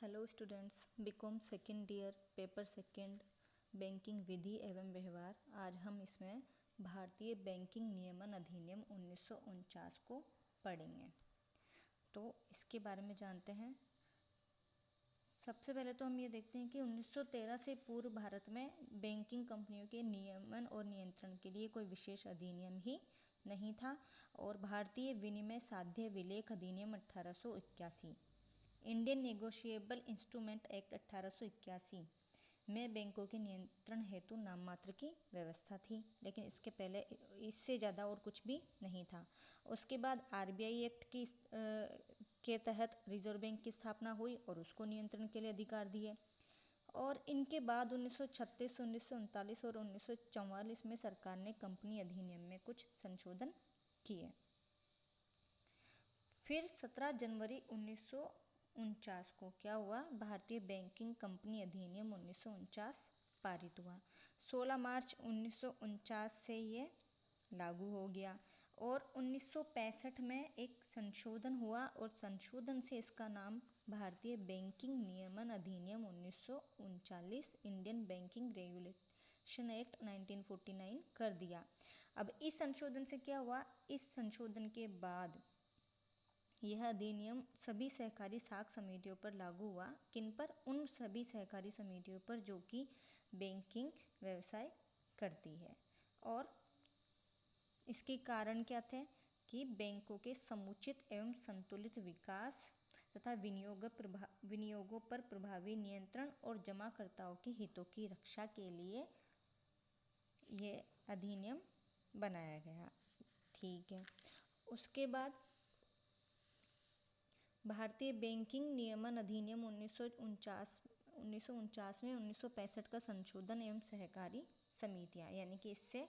Hello students, B Com second year paper second banking विधि एवं व्यवहार। आज हम इसमें भारतीय बैंकिंग नियमन अधिनियम 1949 को पढ़ेंगे। तो इसके बारे में जानते हैं। सबसे पहले तो हम ये देखते हैं कि 1913 से पूर्व भारत में बैंकिंग कंपनियों के नियमन और नियंत्रण के लिए कोई विशेष अधिनियम ही नहीं था। और भारतीय विनिमय साध्य विलेख अधिनियम 1881, इंडियन नेगोशिएबल इंस्ट्रूमेंट एक्ट 1881 में बैंकों के नियंत्रण हेतु नाम मात्र की व्यवस्था थी, लेकिन इसके पहले इससे ज़्यादा और कुछ भी नहीं था। उसके बाद आरबीआई एक्ट के तहत रिजर्व बैंक की स्थापना हुई और उसको नियंत्रण के लिए अधिकार दिए। और इनके बाद 1936, 1939 और 1944 में सरकार ने कंपनी अधिनियम में कुछ संशोधन किए। फिर 17 जनवरी 1949 को क्या हुआ? भारतीय बैंकिंग कंपनी अधिनियम 1949 पारित हुआ। 16 मार्च 1949 से ये लागू हो गया। और 1965 में एक संशोधन हुआ और संशोधन से इसका नाम भारतीय बैंकिंग नियमन अधिनियम 1939 इंडियन बैंकिंग रेगुलेशन एक्ट 1949 कर दिया। अब इस संशोधन से क्या हुआ? इस संशोधन के बाद यह अधिनियम सभी सहकारी साख समितियों पर लागू हुआ। किन पर? उन सभी सहकारी समितियों पर जो कि बैंकिंग व्यवसाय करती है। और इसके कारण क्या थे कि बैंकों के समुचित एवं संतुलित विकास तथा विनियोगों पर प्रभावी नियंत्रण और जमाकर्ताओं के हितों की रक्षा के लिए ये अधिनियम बनाया गया। ठीक है। उसके बाद भारतीय बैंकिंग नियमन अधिनियम 1949 में 1965 का संशोधन एवं सहकारी समितियां, यानी कि इससे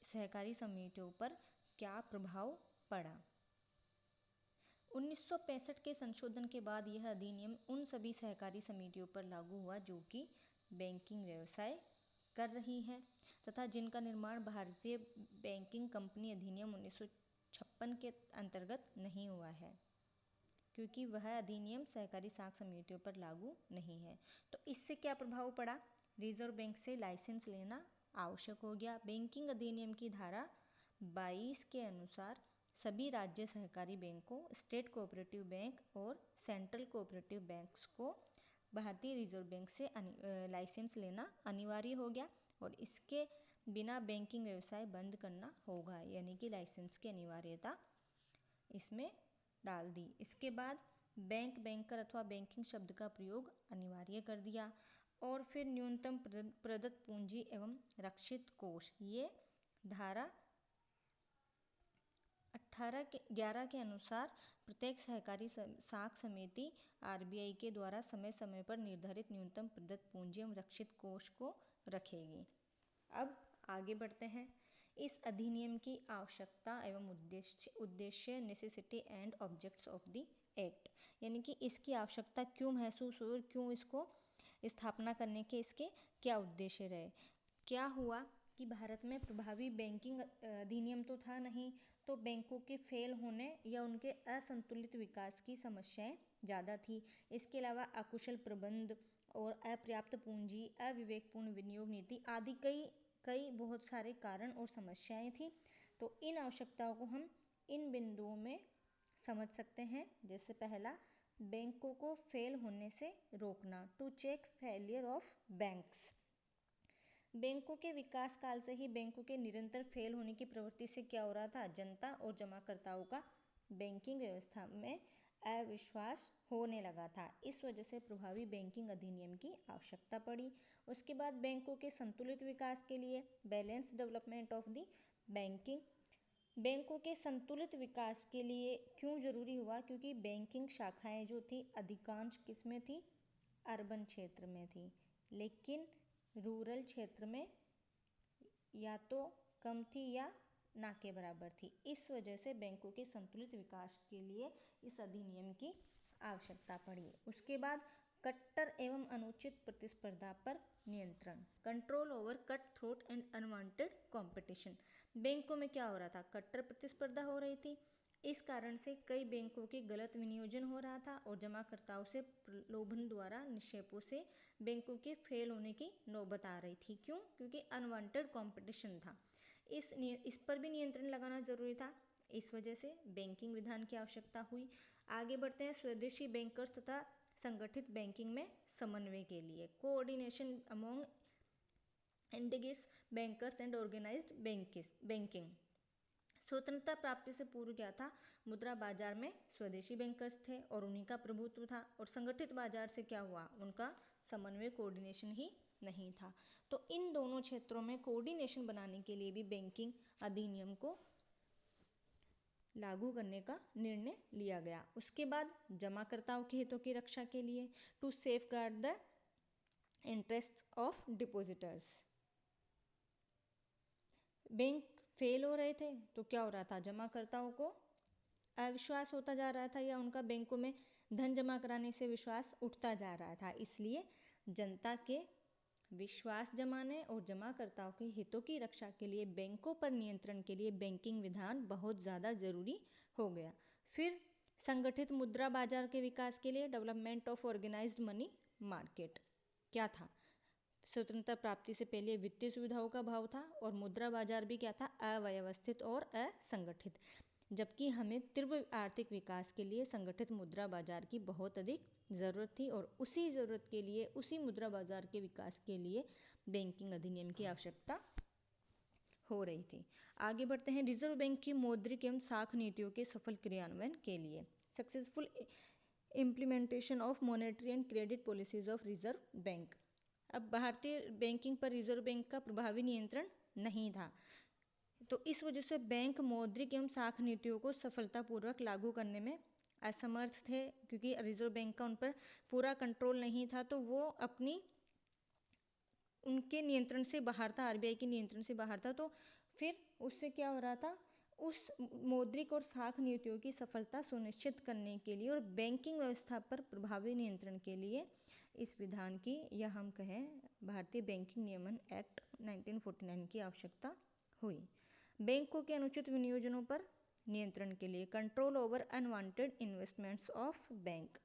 सहकारी समितियों पर क्या प्रभाव पड़ा? 1965 के संशोधन के बाद यह अधिनियम उन सभी सहकारी समितियों पर लागू हुआ जो कि बैंकिंग व्यवसाय कर रही हैं तथा जिनका निर्माण भारतीय बैंकिंग कंपनी अधिनियम 1956 के अंतर्गत नहीं हुआ है, क्योंकि वह अधिनियम सहकारी साख समितियों पर लागू नहीं है। तो इससे क्या प्रभाव पड़ा? रिजर्व बैंक से लाइसेंस लेना आवश्यक हो गया। बैंकिंग अधिनियम की धारा 22 के अनुसार सभी राज्य सहकारी बैंकों, स्टेट कोऑपरेटिव बैंक और सेंट्रल कोऑपरेटिव बैंक्स को भारतीय रिजर्व बैंक से लाइसेंस लेना अनिवार्य हो गया और इसके बिना बैंकिंग व्यवसाय बंद करना होगा, यानी कि लाइसेंस की अनिवार्यता इसमें डाल दी। इसके बाद बैंक, बैंकर अथवा बैंकिंग शब्द का प्रयोग अनिवार्य कर दिया। और फिर न्यूनतम प्रदत्त पूंजी एवं रक्षित कोष, ये धारा 11 के अनुसार प्रत्येक सहकारी साख समिति आरबीआई के द्वारा समय समय पर निर्धारित न्यूनतम प्रदत्त पूंजी एवं रक्षित कोष को रखेगी। अब आगे बढ़ते हैं। इस अधिनियम की आवश्यकता एवं उद्देश्य necessity and objects of the act, यानी कि इसकी आवश्यकता क्यों महसूस हुई और क्यों इसको स्थापना करने के इसके क्या उद्देश्य रहे। क्या हुआ कि भारत में प्रभावी बैंकिंग अधिनियम तो था नहीं, तो बैंकों के फेल होने या उनके असंतुलित विकास की समस्याएं ज़्यादा थी। इसके अलावा अकुशल प्रबंध और अपर्याप्त पूंजी, अविवेकपूर्ण विनियोग नीति आदि कई बहुत सारे कारण और समस्याएं थी। तो इन आवश्यकताओं को हम इन बिंदुओं में समझ सकते हैं। जैसे पहला, बैंकों को फेल होने से रोकना, to check failure of banks. बैंकों के विकास काल से ही बैंकों के निरंतर फेल होने की प्रवृत्ति से क्या हो रहा था? जनता और जमाकर्ताओं का बैंकिंग व्यवस्था में अविश्वास होने लगा था। इस वजह से प्रभावी बैंकिंग अधिनियम की आवश्यकता पड़ी। उसके बाद बैंकों के संतुलित विकास के लिए balance development of the banking, बैंकों के संतुलित विकास के लिए क्यों जरूरी हुआ? क्योंकि बैंकिंग शाखाएं जो थी अधिकांश किसमें थी? अर्बन क्षेत्र में थी, लेकिन रूरल क्षेत्र में या तो कम थी या ना के बराबर थी। इस वजह से बैंकों के संतुलित विकास के लिए इस अधिनियम की आवश्यकता पड़ी। उसके बाद कट्टर एवं अनुचित प्रतिस्पर्धा पर नियंत्रण, control over cut throat and unwanted competition. बैंकों में क्या हो रहा था? कट्टर प्रतिस्पर्धा हो रही थी, इस कारण से कई बैंकों के गलत विनियोजन हो रहा था और जमाकर्ताओं से प्रलोभन द्वारा निक्षेपों से बैंकों के फेल होने की नौबत आ रही थी। क्यों? क्योंकि अनवांटेड कंपटीशन था। इस पर भी नियंत्रण लगाना जरूरी था। इस वजह से बैंकिंग विधान की आवश्यकता हुई। आगे बढ़ते हैं स्वदेशी बैंकर्स तथा संगठित बैंकिंग में समन्वय के लिए। Coordination among indigenous bankers and organised banking. स्वतंत्रता प्राप्ति से पूर्व क्या था? मुद्रा बाजार में स्वदेशी बैंकर्स थे और उन्हीं का प्रभुत्व था, और संगठित बाजार से क्या हुआ? उनका समन्वय कोऑर्डिनेशन ही नहीं था। तो इन दोनों क्षेत्रों में कोऑर्डिनेशन बनाने के लिए भी बैंकिंग अधिनियम को लागू करने का निर्णय लिया गया। उसके बाद जमाकर्ताओं के हितों की रक्षा के लिए to safeguard the interest of depositors. Bank fail हो रहे थे तो क्या हो रहा था? जमाकर्ताओं को अविश्वास होता जा रहा था या उनका बैंकों में धन जमा कराने से विश्वास उठता जा रहा था। इसलिए जनता के विश्वास जमाने और जमाकर्ताओं के हितों की रक्षा के लिए बैंकों पर नियंत्रण के लिए बैंकिंग विधान बहुत ज़्यादा जरूरी हो गया। फिर संगठित मुद्रा बाजार के विकास के लिए development of organised money market क्या था? स्वतंत्रता प्राप्ति से पहले वित्तीय सुविधाओं का अभाव था और मुद्रा बाजार भी क्या था? अव्यवस्थित और असंगठित। जबकि हमें तीव्र आर्थिक विकास के लिए संगठित मुद्रा बाजार की बहुत अधिक ज़रूरत थी और उसी ज़रूरत के लिए, उसी मुद्रा बाजार के विकास के लिए बैंकिंग अधिनियम की आवश्यकता हो रही थी। आगे बढ़ते हैं रिजर्व बैंक की मौद्रिक एवं साख नीतियों के सफल क्रियान्वयन के लिए। Successful implementation of monetary and credit policies of reserve bank. अब भारतीय बैंकिंग पर रिजर्व बैंक का प्रभावी नियंत्रण नहीं था, तो इस वजह से बैंक मौद्रिक एवं साख नीतियों को सफलतापूर्वक लागू करने में असमर्थ थे, क्योंकि रिजर्व बैंक का उन पर पूरा कंट्रोल नहीं था। तो वो अपनी उनके नियंत्रण से बाहर था, आरबीआई के नियंत्रण से बाहर था। तो फिर उससे क्या हो रहा था? उस मौद्रिक और साख नीतियों की सफलता सुनिश्चित करने के लिए और बैंकिंग व्यवस्था पर प्रभावी नियंत्रण के लिए इस विधान की, या हम कहें भारतीय बैंकिंग नियमन एक्ट 1949 की आवश्यकता हुई। बैंकों के अनुचित विनियोजनों पर नियंत्रण के लिए control over unwanted investments of bank.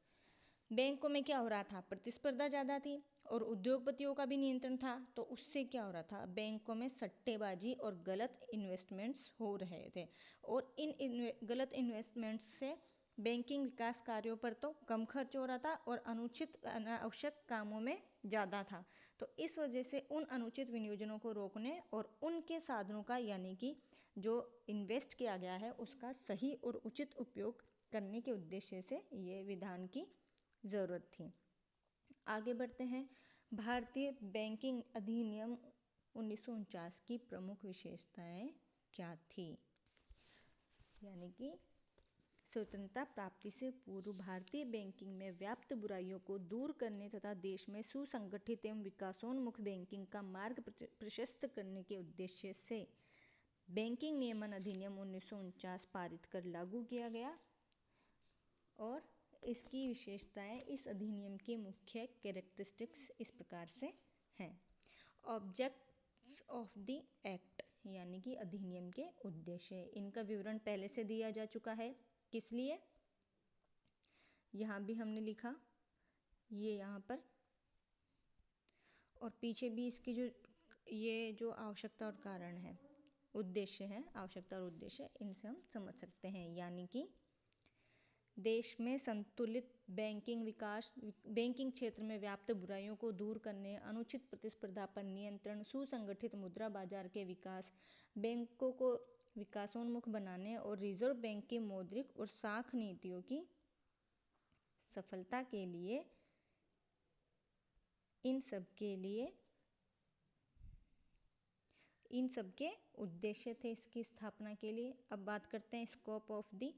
बैंकों में क्या हो रहा था? प्रतिस्पर्धा ज़्यादा थी और उद्योगपतियों का भी नियंत्रण था। तो उससे क्या हो रहा था? बैंकों में सट्टेबाजी और गलत इन्वेस्टमेंट्स हो रहे थे, और इन गलत इन्वेस्टमेंट्स से बैंकिंग विकास कार्यों पर तो कम खर्च हो रहा था और अनुचित अनावश्यक कामों में ज़्यादा था। तो इस वजह से उन अनुचित विनियोजनों को रोकने और उनके साधनों का, यानी कि जो इन्वेस्ट किया गया है उसका सही और उचित उपयोग करने के उद्देश्य से ये विधान की ज़रूरत थी। आगे बढ़ते हैं। भारतीय बैंकिंग अधिनियम 1949 की प्रमुख विशेषताएं क्या थी? यानी कि स्वतंत्रता प्राप्ति से पूर्व भारतीय बैंकिंग में व्याप्त बुराइयों को दूर करने तथा देश में सुसंगठित एवं विकासोन्मुख बैंकिंग का मार्ग प्रशस्त करने के उद्देश्य से बैंकिंग नियमन अधिनियम 1949 पारित कर लागू किया गया। और इसकी विशेषताएं, इस अधिनियम के मुख्य कैरेक्टरिस्टिक्स इस प्रकार से हैं। ऑब्जेक्ट्स ऑफ द एक्ट, यानी कि अधिनियम के उद्देश्य, इनका विवरण पहले से दिया जा चुका है। किस लिए? यहाँ भी हमने लिखा, ये यहाँ पर, और पीछे भी इसकी जो आवश्यकता और कारण है, उद्देश्य है, आवश्यकता और उद्देश्य, इनसे हम समझ सकते हैं। यानी कि देश में संतुलित बैंकिंग क्षेत्र में व्याप्त बुराइयों को दूर करने, अनुचित प्रतिस्पर्धा पर नियंत्रण, सुसंगठित मुद्रा बाजार के विकास, बैंकों को विकासोन्मुख बनाने और रिजर्व बैंक की मौद्रिक और साख नीतियों की सफलता के लिए, इन सब के उद्देश्य थे इसकी स्थापना के लिए। अब बात करते हैं स्कोप ऑफ द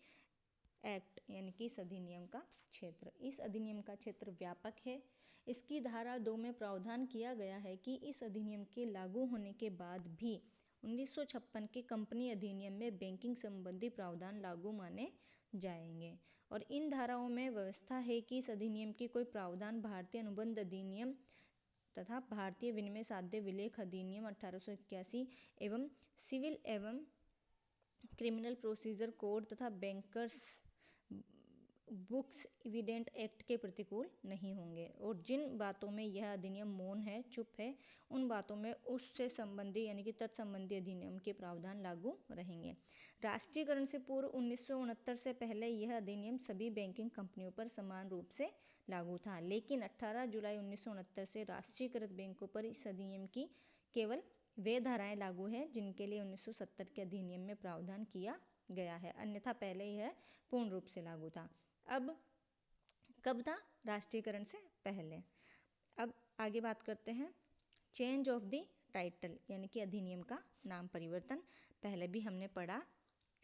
एक्ट, यानी कि इस अधिनियम का क्षेत्र। इस अधिनियम का क्षेत्र व्यापक है। इसकी धारा 2 में प्रावधान किया गया है कि इस अधिनियम के लागू होने के बाद भी 1956 के कंपनी अधिनियम में बैंकिंग संबंधी प्रावधान लागू माने जाएंगे। और इन धाराओं में व्यवस्था है कि इस अधिनियम की कोई प्रावधान भारतीय अनुबंध अधिनियम तथा भारतीय विनिमय साध्य विलेख अधिनियम 1881 एवं सिविल एवं क्रिमिनल प्रोसीजर कोड तथा बैंकर्स बुक्स एविडेंट एक्ट के प्रतिकूल नहीं होंगे। और जिन बातों में यह अधिनियम मौन है, चुप है, उन बातों में उससे संबंधी यानी कि तत्संबंधी अधिनियम के प्रावधान लागू रहेंगे। राष्ट्रीयकरण से पूर्व 1969 से पहले यह अधिनियम सभी बैंकिंग कंपनियों पर समान रूप से लागू था, लेकिन 18 जुलाई 1969 से राष्ट्रीयकृत बैंकों पर इस अधिनियम की केवल वे धाराएं लागू है जिनके लिए 1970 के अधिनियम में प्रावधान किया गया है, अन्यथा पहले यह पूर्ण रूप से लागू था। अब कब था? राष्ट्रीयकरण से पहले। अब आगे बात करते हैं चेंज ऑफ द टाइटल यानी कि अधिनियम का नाम परिवर्तन। पहले भी हमने पढ़ा,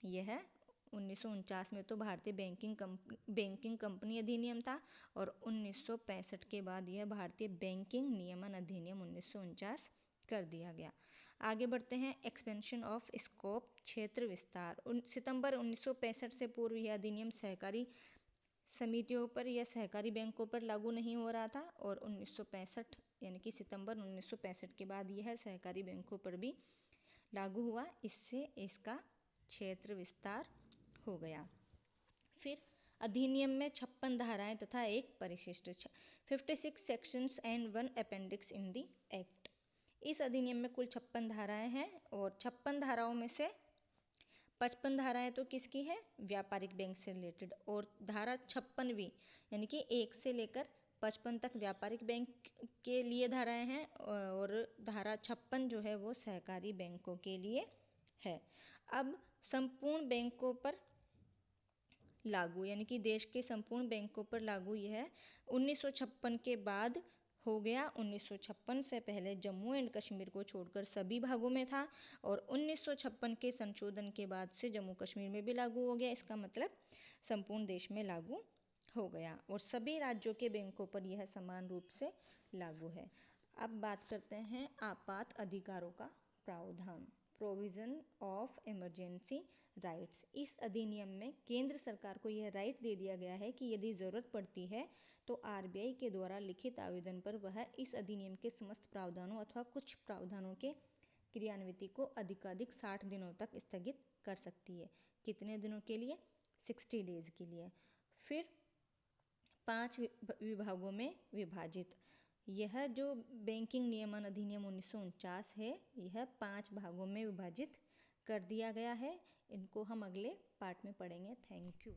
यह 1949 में तो भारतीय बैंकिंग कंपनी अधिनियम था और 1965 के बाद यह भारतीय बैंकिंग नियमन अधिनियम 1949 कर दिया गया। आगे बढ़ते हैं एक्सपेंशन ऑफ स्कोप, क्षेत्र विस्तार। सितंबर 1965 से पूर्व यह अधिनियम सहकारी समितियों पर या सहकारी बैंकों पर लागू नहीं हो रहा था और 1965 यानी कि सितंबर 1965 के बाद यह सहकारी बैंकों पर भी लागू हुआ। इससे इसका क्षेत्र विस्तार हो गया। फिर अधिनियम में 56 धाराएं तथा एक परिशिष्ट, 56 sections and 1 appendix in the act. इस अधिनियम में कुल 56 धाराएं हैं और 56 धाराओं में से 55 धाराएं तो किसकी है? व्यापारिक बैंक से रिलेटेड। और धारा 56वीं यानी कि 1 से लेकर 55 तक व्यापारिक बैंक के लिए धाराएं हैं और धारा 56 जो है वो सहकारी बैंकों के लिए है। अब संपूर्ण बैंकों पर लागू यानी कि देश के संपूर्ण बैंकों पर लागू यह 1956 के बाद हो गया। 1956 से पहले जम्मू एंड कश्मीर को छोड़कर सभी भागों में था और 1956 के संशोधन के बाद से जम्मू कश्मीर में भी लागू हो गया। इसका मतलब संपूर्ण देश में लागू हो गया और सभी राज्यों के बैंकों पर यह समान रूप से लागू है। अब बात करते हैं आपात अधिकारों का प्रावधान, प्रोविजन ऑफ इमरजेंसी राइट्स। इस अधिनियम में केंद्र सरकार को यह राइट दे दिया गया है कि यदि जरूरत पड़ती है तो आरबीआई के द्वारा लिखित आवेदन पर वह इस अधिनियम के समस्त प्रावधानों अथवा कुछ प्रावधानों के क्रियान्विति को अधिकाधिक 60 दिनों तक स्थगित कर सकती है। कितने दिनों के लिए? 60 डेज के लिए। फिर 5 विभागों में विभाजित। यह जो बैंकिंग नियमन अधिनियम 1949 है, यह 5 भागों में विभाजित कर दिया गया है। इनको हम अगले पार्ट में पढ़ेंगे। Thank you.